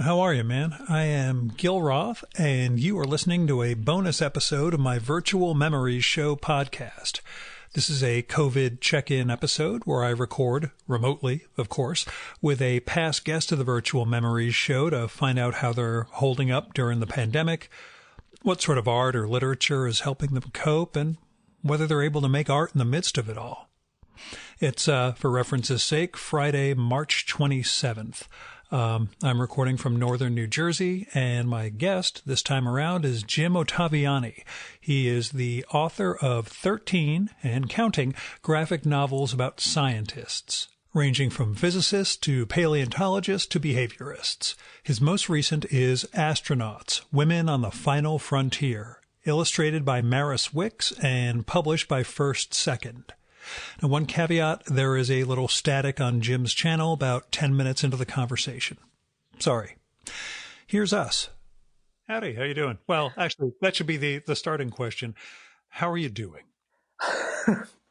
How are you, man? I am Gil Roth, and you are listening to a bonus episode of my Virtual Memories Show podcast. This is a COVID check-in episode where I record, remotely, of course, with a past guest of the Virtual Memories Show to find out how they're holding up during the pandemic, what sort of art or literature is helping them cope, and whether they're able to make art in the midst of it all. It's, for reference's sake, Friday, March 27th. I'm recording from northern New Jersey, and my guest this time around is Jim Ottaviani. He is the author of 13, and counting, graphic novels about scientists, ranging from physicists to paleontologists to behaviorists. His most recent is Astronauts, Women on the Final Frontier, illustrated by Maris Wicks and published by First Second. Now, one caveat, there is a little static on Jim's channel about 10 minutes into the conversation. Sorry. Here's us. Howdy, how you doing? Well, actually, that should be the starting question. How are you doing?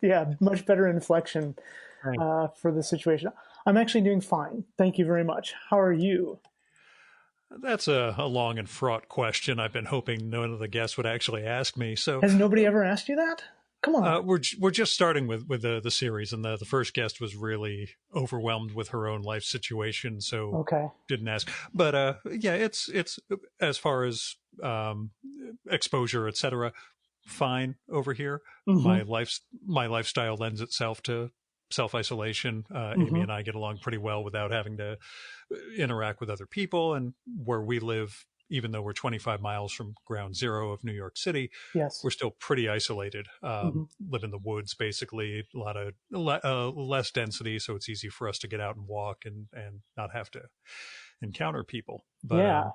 Yeah, much better inflection for the situation. I'm actually doing fine. Thank you very much. How are you? That's a long and fraught question. I've been hoping none of the guests would actually ask me. So, has nobody ever asked you that? Come on. We're just starting with the series, and the first guest was really overwhelmed with her own life situation, so didn't ask. But yeah, it's as far as exposure, etc., fine over here. Mm-hmm. My lifestyle lends itself to self-isolation. Amy and I get along pretty well without having to interact with other people, and where we live, even though we're 25 miles from ground zero of New York City, yes, we're still pretty isolated. Live in the woods, basically, a lot of less density, so it's easy for us to get out and walk and not have to encounter people. But,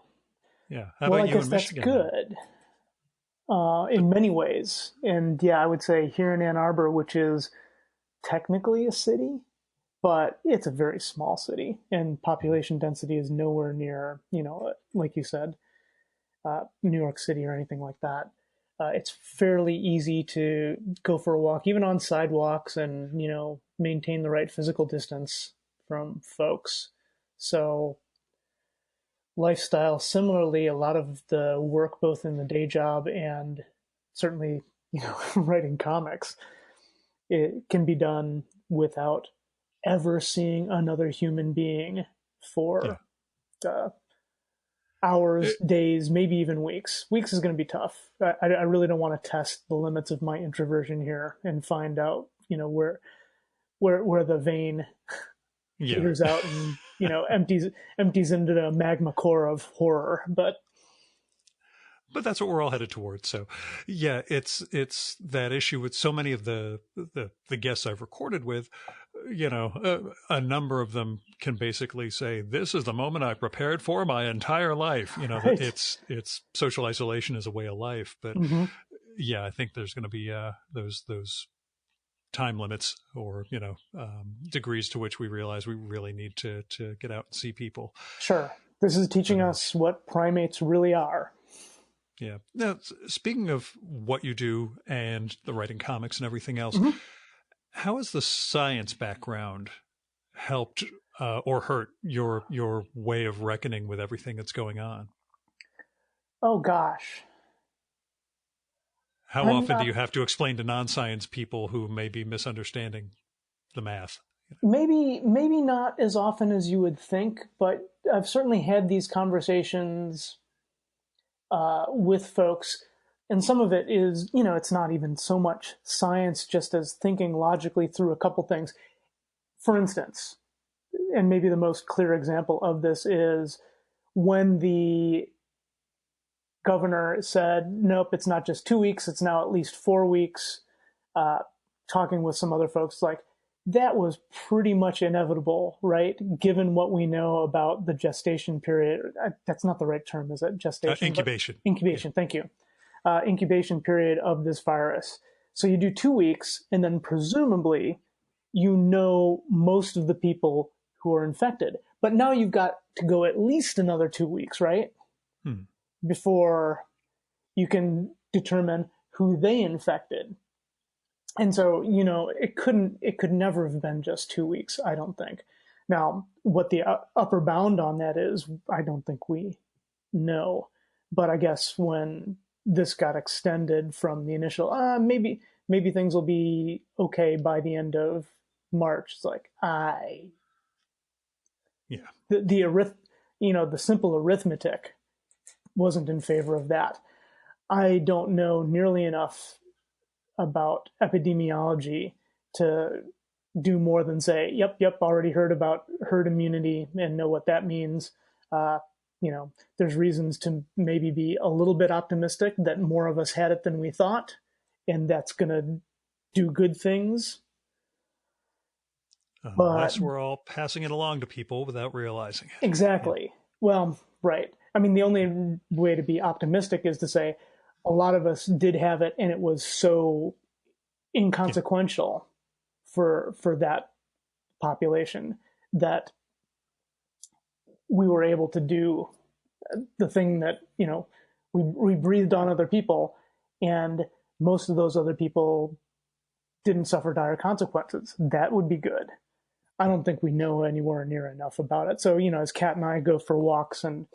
yeah. How about you in Michigan? That's good in many ways. And yeah, I would say here in Ann Arbor, which is technically a city, but it's a very small city, and population density is nowhere near, like you said, New York City or anything like that. It's fairly easy to go for a walk, even on sidewalks, and, maintain the right physical distance from folks. So lifestyle, similarly, a lot of the work, both in the day job and certainly, writing comics, it can be done without ever seeing another human being for hours, days, maybe even weeks. Weeks is going to be tough. I really don't want to test the limits of my introversion here and find out, where the vein peters out and, empties into the magma core of horror. But that's what we're all headed towards. So, yeah, it's that issue with so many of the guests I've recorded with. A number of them can basically say, "This is the moment I prepared for my entire life." Right. It's social isolation is a way of life. But yeah, I think there's going to be those time limits or degrees to which we realize we really need to get out and see people. Sure, this is teaching us what primates really are. Yeah. Now, speaking of what you do and the writing comics and everything else, how has the science background helped or hurt your way of reckoning with everything that's going on? Oh, gosh. How often do you have to explain to non-science people who may be misunderstanding the math? Maybe not as often as you would think, but I've certainly had these conversations with folks, and some of it is, it's not even so much science, just as thinking logically through a couple things. For instance, and maybe the most clear example of this is when the governor said, nope, it's not just 2 weeks, it's now at least 4 weeks, talking with some other folks, like, that was pretty much inevitable, right? Given what we know about the gestation period. That's not the right term, is it? Gestation? Incubation. Incubation, yeah. Thank you. Incubation period of this virus. So you do 2 weeks, and then presumably most of the people who are infected. But now you've got to go at least another 2 weeks, right? Before you can determine who they infected. And so, it could never have been just 2 weeks, I don't think. Now, what the upper bound on that is, I don't think we know. But I guess when this got extended from the initial, maybe things will be okay by the end of March. It's like Yeah. the simple arithmetic wasn't in favor of that. I don't know nearly enough about epidemiology to do more than say, yep, already heard about herd immunity and know what that means. There's reasons to maybe be a little bit optimistic that more of us had it than we thought, and that's going to do good things. Unless we're all passing it along to people without realizing it. Exactly. Yeah. Well, right. I mean, the only way to be optimistic is to say a lot of us did have it, and it was so inconsequential for that population that we were able to do the thing that, we breathed on other people, and most of those other people didn't suffer dire consequences. That would be good. I don't think we know anywhere near enough about it. So, as Kat and I go for walks, and,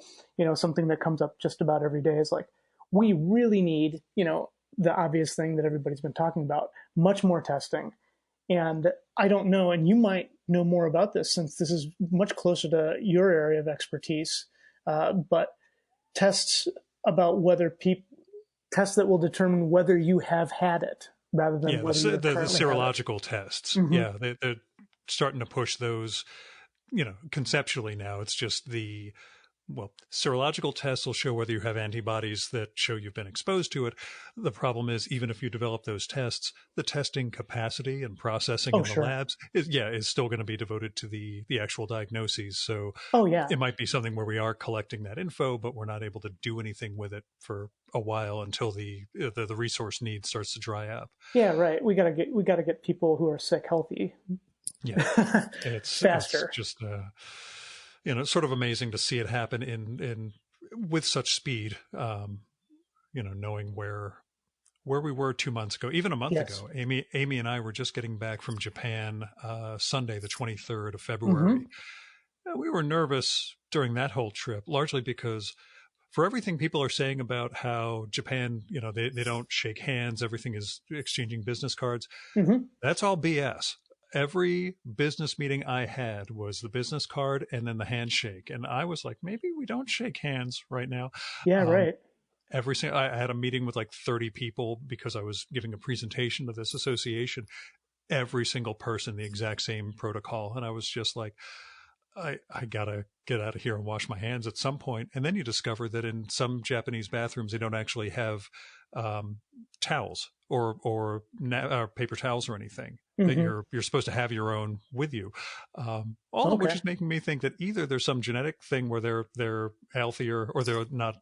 something that comes up just about every day is like, we really need, the obvious thing that everybody's been talking about, much more testing. And I don't know, and you might know more about this since this is much closer to your area of expertise, but tests tests that will determine whether you have had it rather than whether the serological tests. Mm-hmm. Yeah, they're starting to push those, conceptually now. It's just serological tests will show whether you have antibodies that show you've been exposed to it. The problem is, even if you develop those tests, the testing capacity and processing in the labs is still going to be devoted to the actual diagnoses. So it might be something where we are collecting that info, but we're not able to do anything with it for a while until the resource need starts to dry up. Yeah, right. We gotta get people who are sick healthy. Yeah, it's faster. It's just it's sort of amazing to see it happen in with such speed. Knowing where we were 2 months ago, even a month ago. Amy and I were just getting back from Japan Sunday, the 23rd of February. Mm-hmm. We were nervous during that whole trip, largely because for everything people are saying about how Japan, they don't shake hands, everything is exchanging business cards. Mm-hmm. That's all BS. Every business meeting I had was the business card and then the handshake. And I was like, maybe we don't shake hands right now. Yeah, right. I had a meeting with like 30 people because I was giving a presentation to this association. Every single person, the exact same protocol. And I was just like, I gotta get out of here and wash my hands at some point. And then you discover that in some Japanese bathrooms, they don't actually have towels or paper towels or anything. That you're supposed to have your own with you, all of which is making me think that either there's some genetic thing where they're healthier or they're not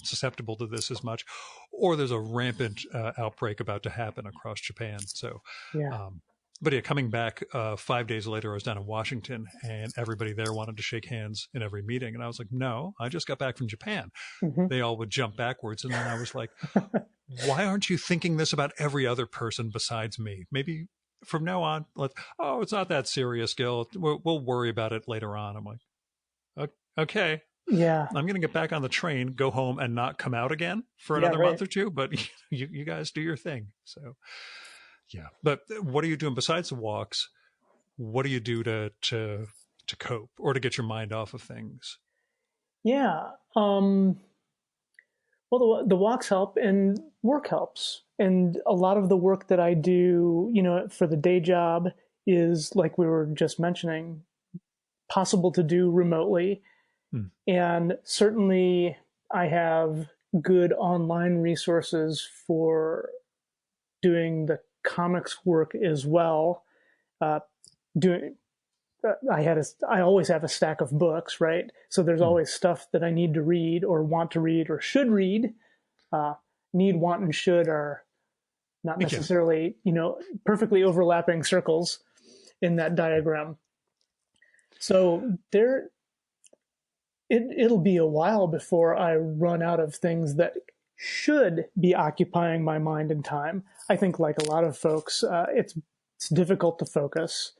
susceptible to this as much, or there's a rampant outbreak about to happen across Japan. So, coming back 5 days later, I was down in Washington, and everybody there wanted to shake hands in every meeting, and I was like, no, I just got back from Japan. Mm-hmm. They all would jump backwards, and then I was like, why aren't you thinking this about every other person besides me? Maybe from now on, it's not that serious, Gil. We'll worry about it later on. I'm like, okay. Yeah. I'm going to get back on the train, go home, and not come out again for another month or two. But you guys do your thing. So, yeah. But what are you doing besides the walks? What do you do to cope or to get your mind off of things? Yeah. Well, the walks help and work helps. And a lot of the work that I do, for the day job is, like we were just mentioning, possible to do remotely. And certainly I have good online resources for doing the comics work as well. I always have a stack of books, right? So there's always stuff that I need to read or want to read or should read. Need, want, and should are not necessarily, perfectly overlapping circles in that diagram. So it'll be a while before I run out of things that should be occupying my mind and time. I think, like a lot of folks, it's difficult to focus.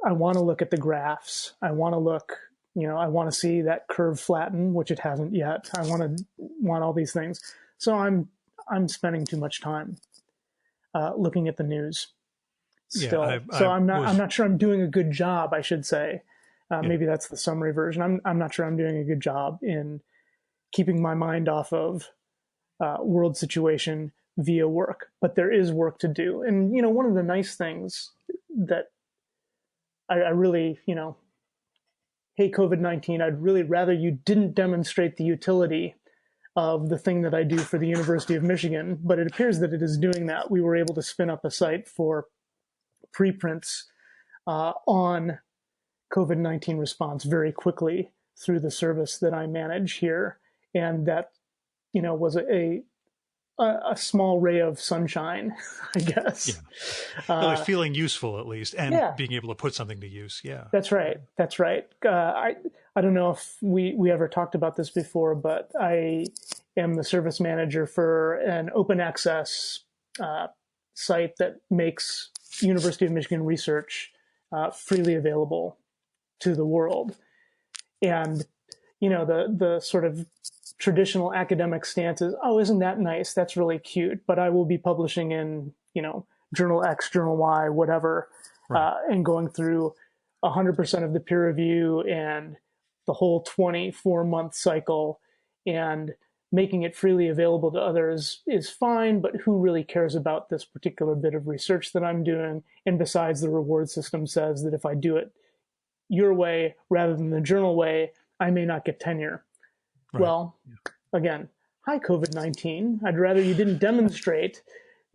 I want to look at the graphs. I want to look, I want to see that curve flatten, which it hasn't yet. I want all these things. So I'm spending too much time looking at the news still. I'm not sure I'm doing a good job, I should say. Maybe that's the summary version. I'm not sure I'm doing a good job in keeping my mind off of world situation via work, but there is work to do. And, one of the nice things that I really, hey, COVID-19, I'd really rather you didn't demonstrate the utility of the thing that I do for the University of Michigan, but it appears that it is doing that. We were able to spin up a site for preprints on COVID-19 response very quickly through the service that I manage here. And that, was a small ray of sunshine, I guess. Yeah. Well, feeling useful at least, and being able to put something to use. Yeah, that's right. That's right. I don't know if we ever talked about this before, but I am the service manager for an open access site that makes University of Michigan research freely available to the world. And, the sort of traditional academic stance is, oh, isn't that nice? That's really cute. But I will be publishing in, journal X, journal Y, whatever, and going through 100% of the peer review and the whole 24-month cycle, and making it freely available to others is fine, but who really cares about this particular bit of research that I'm doing? And besides, the reward system says that if I do it your way rather than the journal way, I may not get tenure. Right. Well, again, hi, COVID-19. I'd rather you didn't demonstrate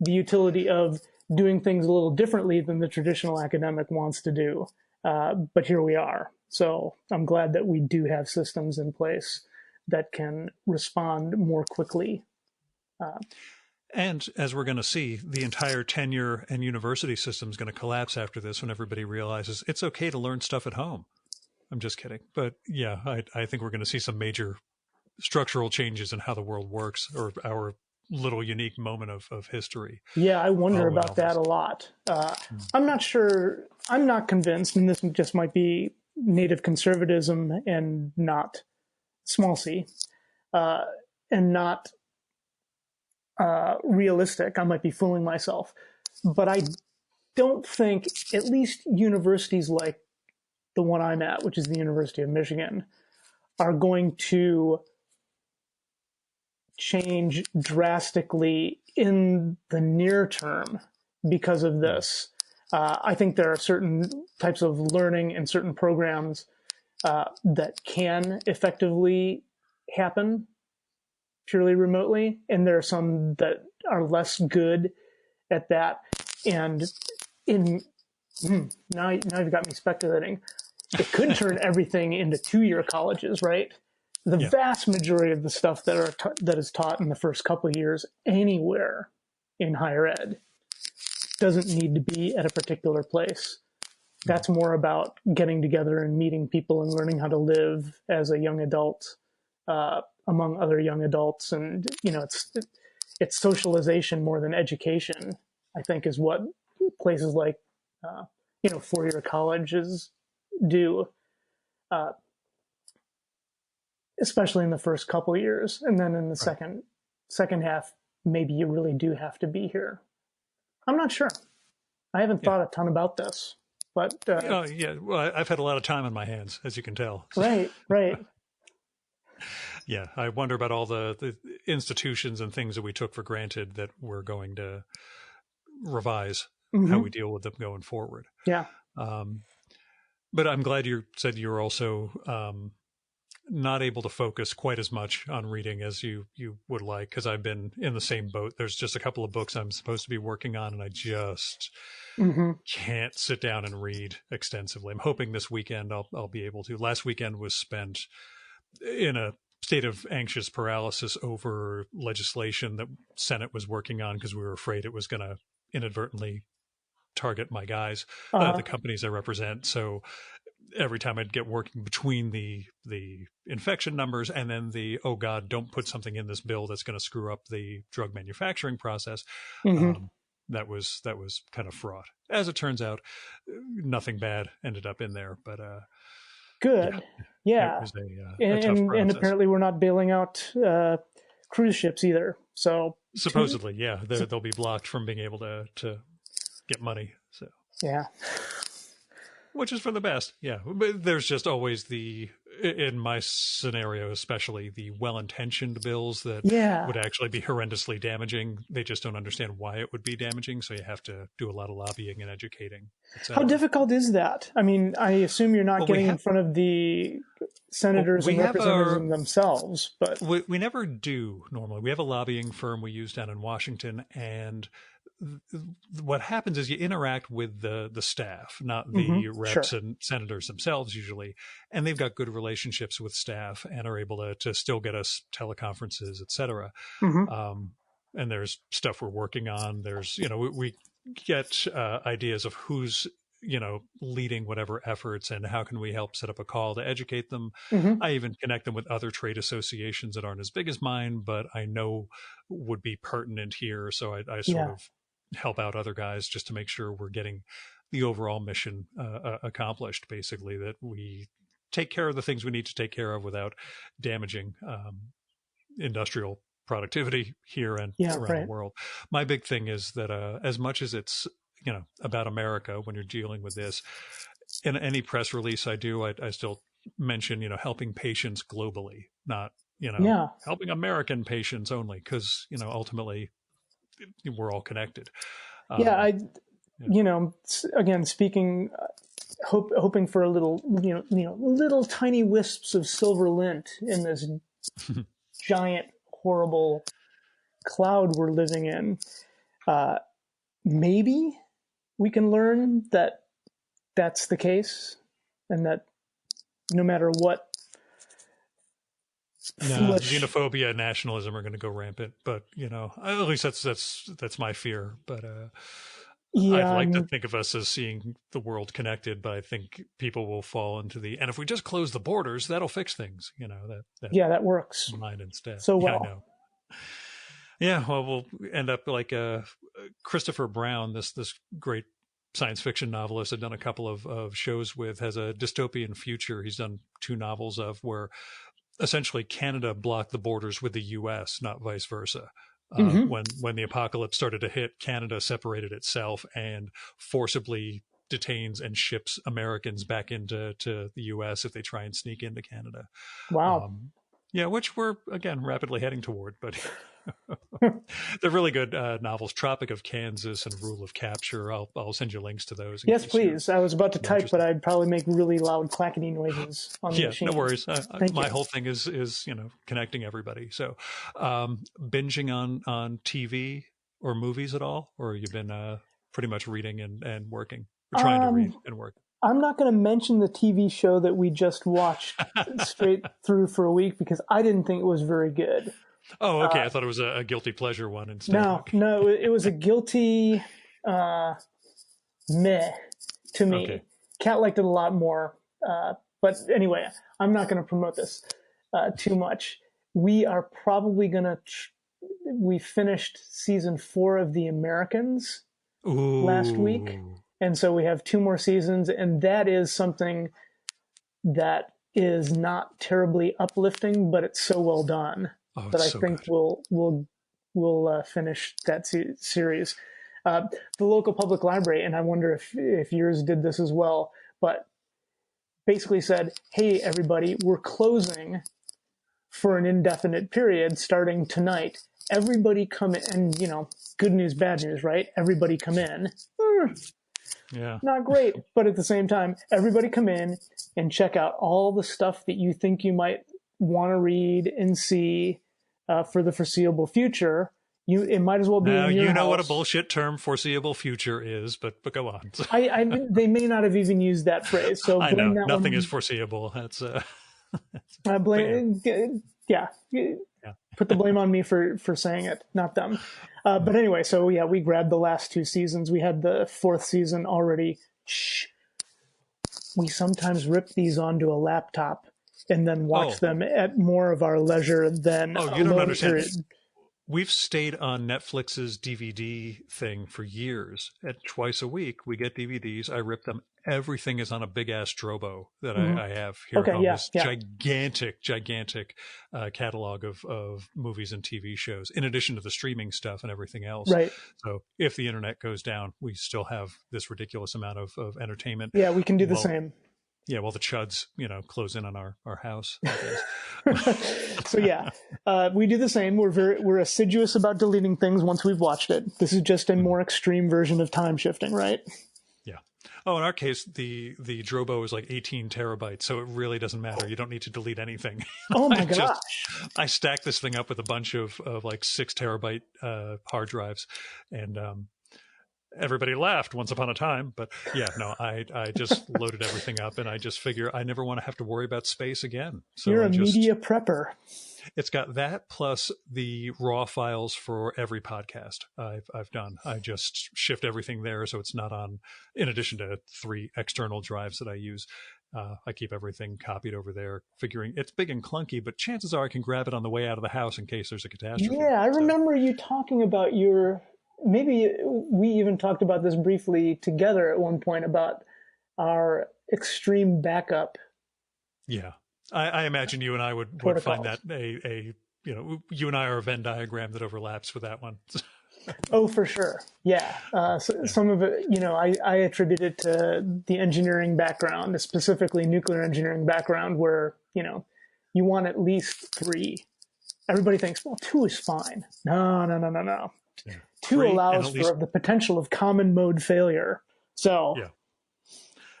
the utility of doing things a little differently than the traditional academic wants to do. But here we are. So I'm glad that we do have systems in place that can respond more quickly. And as we're going to see, the entire tenure and university system is going to collapse after this when everybody realizes it's okay to learn stuff at home. I'm just kidding. But yeah, I think we're going to see some major structural changes in how the world works, or our little unique moment of history. Yeah, I wonder about that a lot. I'm not sure. I'm not convinced, and this just might be native conservatism and not small c, and not realistic. I might be fooling myself. But I don't think, at least universities like the one I'm at, which is the University of Michigan, are going to change drastically in the near term because of this. I think there are certain types of learning and certain programs that can effectively happen purely remotely, and there are some that are less good at that. And now you've got me speculating. It could turn everything into 2-year colleges, right? The vast majority of the stuff that is taught in the first couple of years anywhere in higher ed doesn't need to be at a particular place. That's more about getting together and meeting people and learning how to live as a young adult among other young adults. And, it's socialization more than education, I think, is what places like, 4-year colleges do. Especially in the first couple of years. And then in the second half, maybe you really do have to be here. I'm not sure. I haven't thought a ton about this, but... well, I've had a lot of time on my hands, as you can tell. Right. Yeah, I wonder about all the institutions and things that we took for granted that we're going to revise how we deal with them going forward. Yeah. But I'm glad you said you were also not able to focus quite as much on reading as you would like, because I've been in the same boat. There's just a couple of books I'm supposed to be working on, and I just can't sit down and read extensively. I'm hoping this weekend I'll be able to. Last weekend was spent in a state of anxious paralysis over legislation that Senate was working on, because we were afraid it was going to inadvertently target my guys, the companies I represent. So every time I'd get working between the infection numbers and then the, oh God, don't put something in this bill that's going to screw up the drug manufacturing process. that was kind of fraught. As it turns out, nothing bad ended up in there, but Good. it Yeah. was a tough And process. apparently we're not bailing out cruise ships either. So Supposedly, yeah, they'll be blocked from being able to get money. So yeah. which is for the best, yeah. But there's just always in my scenario especially, the well-intentioned bills that Yeah. would actually be horrendously damaging. They just don't understand why it would be damaging, so you have to do a lot of lobbying and educating, How etc. difficult is that? I mean, I assume you're not getting in front of the senators and representatives themselves, but we never do normally. We have a lobbying firm we use down in Washington, and what happens is you interact with the staff, not the reps sure. and senators themselves usually, and they've got good relationships with staff and are able to still get us teleconferences, etc. And there's stuff we're working on. There's we get ideas of who's leading whatever efforts and how can we help set up a call to educate them. I even connect them with other trade associations that aren't as big as mine, but I know would be pertinent here. So I sort of help out other guys just to make sure we're getting the overall mission accomplished, basically, that we take care of the things we need to take care of without damaging industrial productivity here and around the world. My big thing is that as much as it's about America, when you're dealing with this, in any press release I do, I still mention helping patients globally, not helping American patients only, because ultimately we're all connected. Again, speaking, hoping for a little little tiny wisps of silver lint in this giant horrible cloud we're living in. Maybe we can learn that that's the case, and that no matter what, xenophobia and nationalism are going to go rampant. But at least that's my fear. But I'd like to think of us as seeing the world connected, but I think people will fall into and if we just close the borders, that'll fix things. That works. Mind instead. So well. I know. Yeah, well, we'll end up like Christopher Brown, this great science fiction novelist I've done a couple of shows with, has a dystopian future he's done 2 novels of, where essentially Canada blocked the borders with the U.S., not vice versa. When the apocalypse started to hit, Canada separated itself and forcibly detains and ships Americans back into the U.S. if they try and sneak into Canada. Wow. Which we're, again, rapidly heading toward, but they're really good novels. Tropic of Kansas and Rule of Capture. I'll send you links to those. Yes, please. I was about to type, but I'd probably make really loud clackety noises on the machine. No worries. My whole thing is connecting everybody. So binging on TV or movies at all? Or you've been pretty much reading and working? Or trying to read and work? I'm not going to mention the TV show that we just watched straight through for a week because I didn't think it was very good. Oh, okay. I thought it was a guilty pleasure one instead. No, it was a guilty meh to me. Okay. Kat liked it a lot more. But anyway, I'm not going to promote this too much. We are probably going to... we finished season 4 of The Americans last week. And so we have 2 more seasons. And that is something that is not terribly uplifting, but it's so well done. That I think we'll finish that series. The local public library, and I wonder if yours did this as well, but basically said, hey, everybody, we're closing for an indefinite period starting tonight. Everybody come in, and, good news, bad news, right? Everybody come in. Yeah. Not great, but at the same time, everybody come in and check out all the stuff that you think you might want to read and see for the foreseeable future. It might as well be in your house. What a bullshit term foreseal future is, but go on. They may not have even used that phrase. So I know nothing is foreseeable. That's I blame. Yeah. Put the blame on me for saying it, not them. But anyway, so yeah, we grabbed the last 2 seasons. We had the 4th season already. We sometimes rip these onto a laptop and then watch them at more of our leisure than you don't understand. we've stayed on Netflix's DVD thing for years. At twice a week, we get DVDs. I rip them. Everything is on a big ass Drobo that I have here at home. Yeah, This gigantic catalog of movies and TV shows, in addition to the streaming stuff and everything else. Right. So if the internet goes down, we still have this ridiculous amount of entertainment. Yeah, we can do the same. Yeah, well, the chuds, close in on our house, I guess. So yeah, we do the same. We're assiduous about deleting things once we've watched it. This is just a more extreme version of time shifting, right? Yeah. Oh, in our case, the Drobo is like 18 terabytes, so it really doesn't matter. You don't need to delete anything. Oh my gosh! I stacked this thing up with a bunch of like 6 terabyte hard drives, and everybody laughed once upon a time, but yeah, no, I just loaded everything up, and I just figure I never want to have to worry about space again. So you're a media prepper. It's got that plus the raw files for every podcast I've done. I just shift everything there, so it's not on. In addition to 3 external drives that I use, I keep everything copied over there. Figuring it's big and clunky, but chances are I can grab it on the way out of the house in case there's a catastrophe. Yeah, I remember you talking about your. Maybe we even talked about this briefly together at one point about our extreme backup. Yeah. I imagine you and I would find that you and I are a Venn diagram that overlaps with that one. Oh, for sure. Yeah. Some of it, I attribute it to the engineering background, specifically nuclear engineering background, where, you want at least 3. Everybody thinks, well, 2 is fine. No. Yeah. 2 allows for the potential of common mode failure. So yeah.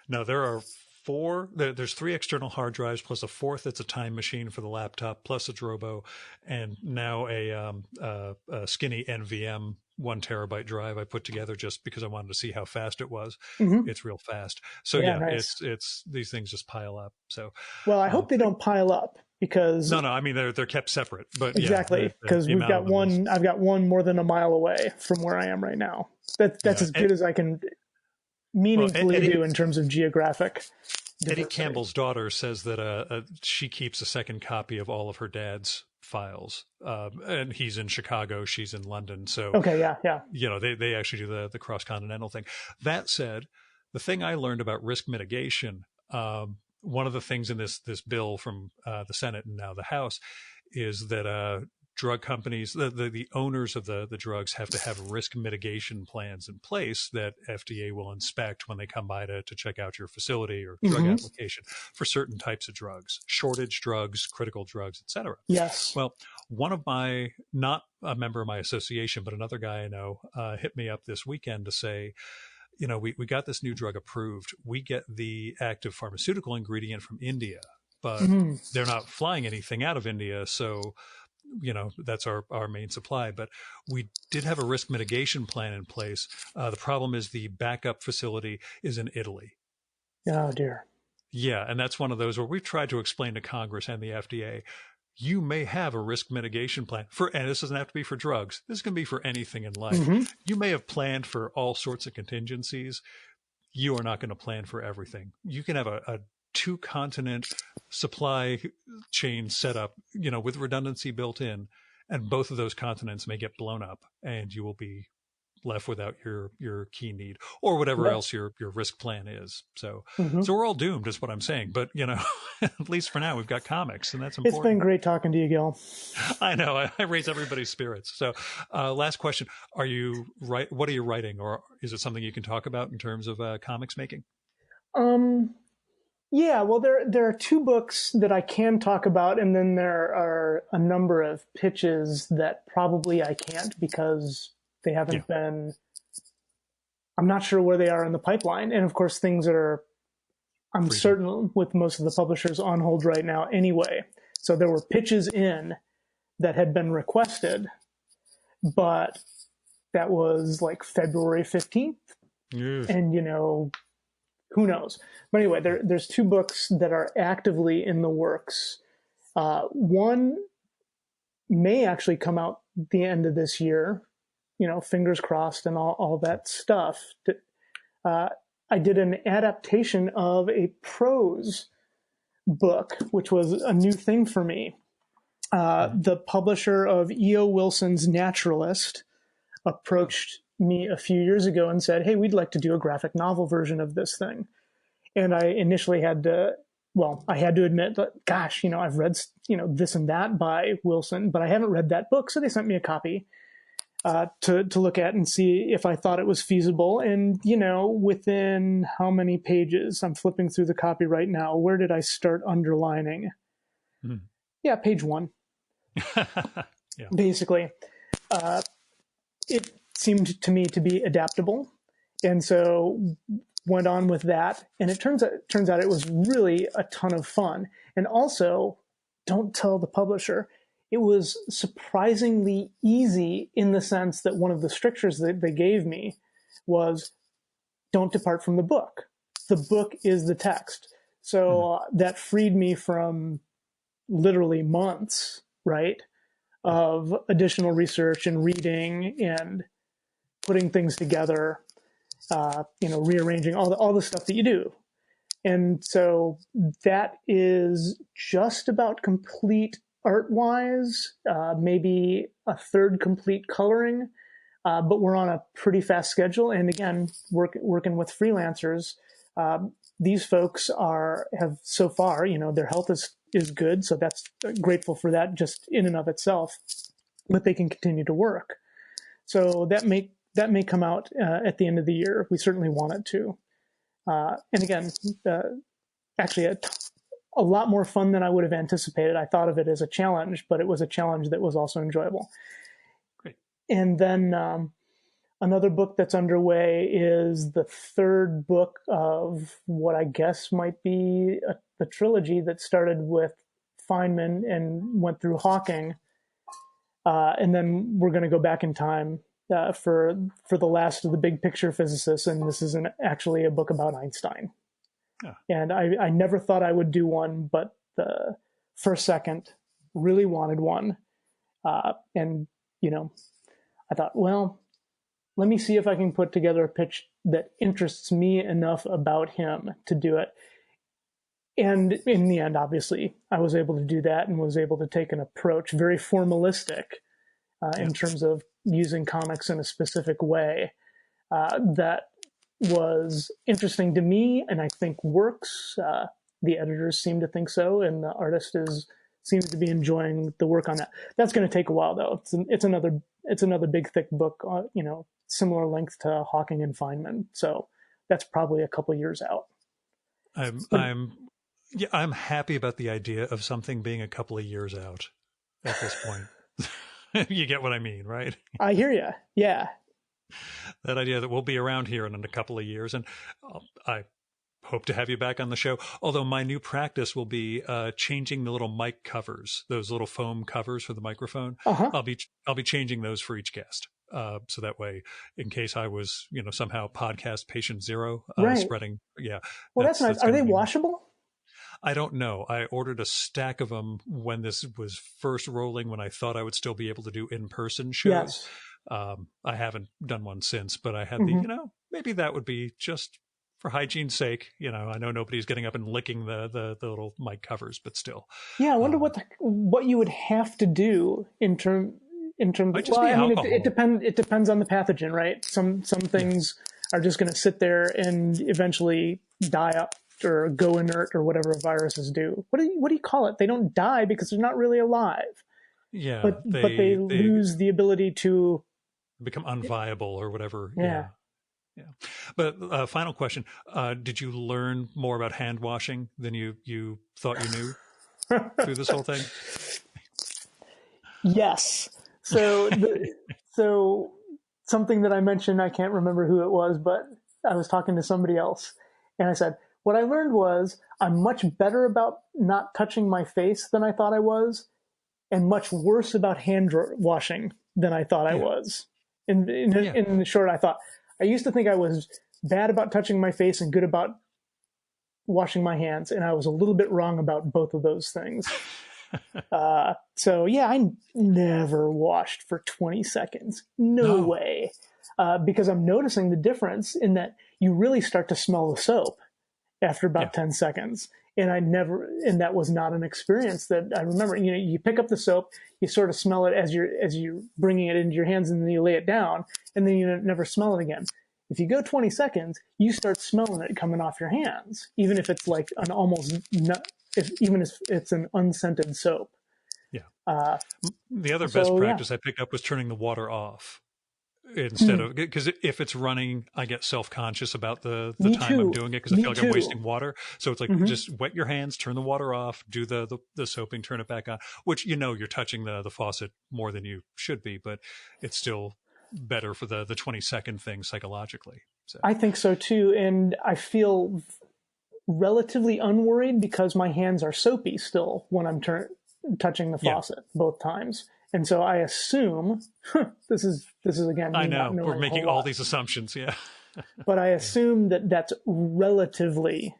No, there are 4. There's 3 external hard drives plus a 4th that's a time machine for the laptop plus a Drobo, and now a skinny NVM 1 terabyte drive I put together just because I wanted to see how fast it was. Mm-hmm. It's real fast. So yeah, nice. It's these things just pile up. So well, I hope they don't pile up. Because no, I mean they're kept separate, but exactly because we've got one. I've got one more than a mile away from where I am right now. That's as good as I can meaningfully do in terms of geographic. Eddie Campbell's daughter says that she keeps a second copy of all of her dad's files, and he's in Chicago, she's in London. So okay, yeah. They actually do the cross continental thing. That said, the thing I learned about risk mitigation. One of the things in this bill from the Senate and now the House is that drug companies, the owners of the drugs have to have risk mitigation plans in place that FDA will inspect when they come by to check out your facility or drug application for certain types of drugs, shortage drugs, critical drugs, et cetera. Yes. Well, one of my, not a member of my association, but another guy I know hit me up this weekend to say, we got this new drug approved. We get the active pharmaceutical ingredient from India, but they're not flying anything out of India. So, that's our main supply. But we did have a risk mitigation plan in place. The problem is the backup facility is in Italy. Oh, dear. Yeah. And that's one of those where we've tried to explain to Congress and the FDA, you may have a risk mitigation plan and this doesn't have to be for drugs. This can be for anything in life. Mm-hmm. You may have planned for all sorts of contingencies. You are not going to plan for everything. You can have a 2-continent supply chain set up, with redundancy built in, and both of those continents may get blown up and you will be left without your key need or whatever else your risk plan is. So so we're all doomed is what I'm saying. But at least for now we've got comics, and that's important. It's been great talking to you, Gil. I know. I raise everybody's spirits. So last question. What are you writing, or is it something you can talk about in terms of comics making? Yeah, well, there are 2 books that I can talk about, and then there are a number of pitches that probably I can't because they haven't been, I'm not sure where they are in the pipeline. And of course, things are, I'm certain with most of the publishers on hold right now anyway. So there were pitches in that had been requested, but that was like February 15th. Yes. And, who knows? But anyway, there's 2 books that are actively in the works. One may actually come out the end of this year. Fingers crossed and all that stuff. I did an adaptation of a prose book, which was a new thing for me. The publisher of E.O. Wilson's Naturalist approached me a few years ago and said, hey, we'd like to do a graphic novel version of this thing. And I initially had to admit that, gosh, I've read, this and that by Wilson, but I haven't read that book. So they sent me a copy to look at and see if I thought it was feasible. And, within how many pages? I'm flipping through the copy right now. Where did I start underlining? Yeah, page 1. Yeah. Basically. It seemed to me to be adaptable. And so went on with that. And it turns out it was really a ton of fun. And also, don't tell the publisher, it was surprisingly easy in the sense that one of the strictures that they gave me was don't depart from the book. The book is the text. So that freed me from literally months, right, of additional research and reading and putting things together, rearranging all the stuff that you do. And so that is just about complete art-wise, maybe a third complete coloring, but we're on a pretty fast schedule. And again, working with freelancers, these folks have so far, their health is good, so that's grateful for that just in and of itself. But they can continue to work. So that may come out at the end of the year. We certainly want it to. And again, actually a lot more fun than I would have anticipated. I thought of it as a challenge, but it was a challenge that was also enjoyable. Great. And then another book that's underway is the third book of what I guess might be a trilogy that started with Feynman and went through Hawking. And then we're going to go back in time for the last of the big picture physicists. And this is actually a book about Einstein. Yeah. And I never thought I would do one, but for a second, really wanted one. And, I thought, well, let me see if I can put together a pitch that interests me enough about him to do it. And in the end, obviously, I was able to do that and was able to take an approach, very formalistic in terms of using comics in a specific way that was interesting to me and I think works. The editors seem to think so, and the artist seems to be enjoying the work on that. That's going to take a while, though. It's another big, thick book, similar length to Hawking and Feynman. So that's probably a couple years out. I'm happy about the idea of something being a couple of years out at this point. You get what I mean, right? I hear you. Yeah. That idea that we'll be around here in a couple of years. And I hope to have you back on the show. Although my new practice will be changing the little mic covers, those little foam covers for the microphone. Uh-huh. I'll be changing those for each guest. So that way, in case I was, somehow podcast patient zero, right. Spreading. Yeah. Well, that's nice. Are they washable? I don't know. I ordered a stack of them when this was first rolling, when I thought I would still be able to do in-person shows. Yes. I haven't done one since, but I had maybe that would be just for hygiene's sake. I know nobody's getting up and licking the little mic covers, but still. Yeah, I wonder what you would have to do in terms of, it depends on the pathogen, right? Some things are just going to sit there and eventually die up or go inert or whatever viruses do. What do you call it? They don't die because they're not really alive. Yeah, but they lose the ability to become unviable or whatever. Yeah. But final question: did you learn more about hand washing than you thought you knew through this whole thing? Yes. So so something that I mentioned, I can't remember who it was, but I was talking to somebody else, and I said, what I learned was I'm much better about not touching my face than I thought I was, and much worse about hand washing than I thought I was. In short, I used to think I was bad about touching my face and good about washing my hands, and I was a little bit wrong about both of those things. So yeah, I never washed for 20 seconds. No way. Because I'm noticing the difference in that you really start to smell the soap after about 10 seconds. And that was not an experience that I remember. You pick up the soap, you sort of smell it as you're bringing it into your hands, and then you lay it down, and then you never smell it again. If you go 20 seconds, you start smelling it coming off your hands, even if it's like even if it's an unscented soap. Yeah. The other best practice I picked up was turning the water off. Instead of, because if it's running, I get self-conscious about the time I'm doing it because I feel like I'm wasting water. So it's like, just wet your hands, turn the water off, do the soaping, turn it back on, which, you're touching the faucet more than you should be, but it's still better for the 20-second thing psychologically. So. I think so too. And I feel relatively unworried because my hands are soapy still when I'm touching the faucet both times. And so I assume this is again. I know we're making all these assumptions, yeah. But I assume that that's relatively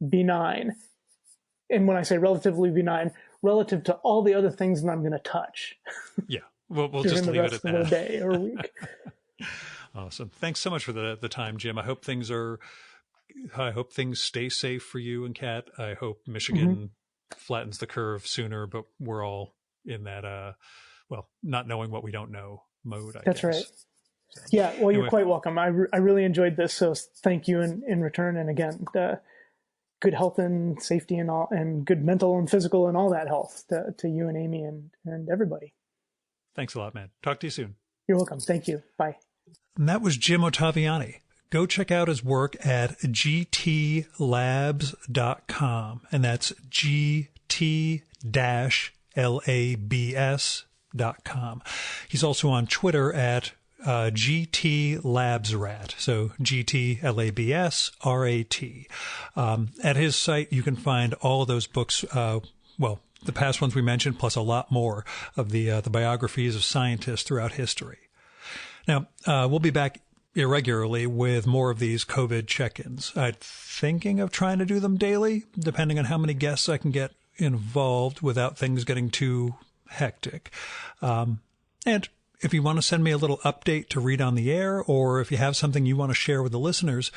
benign. And when I say relatively benign, relative to all the other things that I'm going to touch. Yeah, we'll just leave it at that. The day or week. Awesome. Thanks so much for the time, Jim. I hope things stay safe for you and Kat. I hope Michigan flattens the curve sooner, but we're all in that, not knowing what we don't know mode, I guess. That's right. So, yeah, well, you're quite welcome. I really enjoyed this, so thank you in return. And again, good health and safety and all, and good mental and physical and all that health to you and Amy and everybody. Thanks a lot, man. Talk to you soon. You're welcome. Thank you. Bye. And that was Jim Ottaviani. Go check out his work at gtlabs.com, and that's gt-labs.com. He's also on Twitter at GTLabsRat, so GTLabsRat. At his site, you can find all of those books, the past ones we mentioned, plus a lot more of the biographies of scientists throughout history. Now, we'll be back irregularly with more of these COVID check-ins. I'm thinking of trying to do them daily, depending on how many guests I can get involved without things getting too hectic. And if you want to send me a little update to read on the air, or if you have something you want to share with the listeners,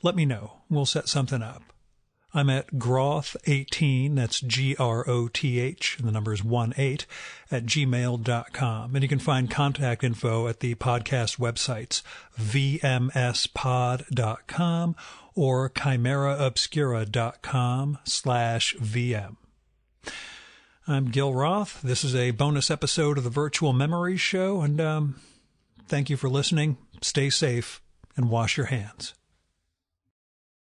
let me know. We'll set something up. I'm at groth18, that's GROTH, and the number is 18, at gmail.com. And you can find contact info at the podcast websites, vmspod.com or chimeraobscura.com/VM. I'm Gil Roth. This is a bonus episode of the Virtual Memories Show, and thank you for listening. Stay safe and wash your hands.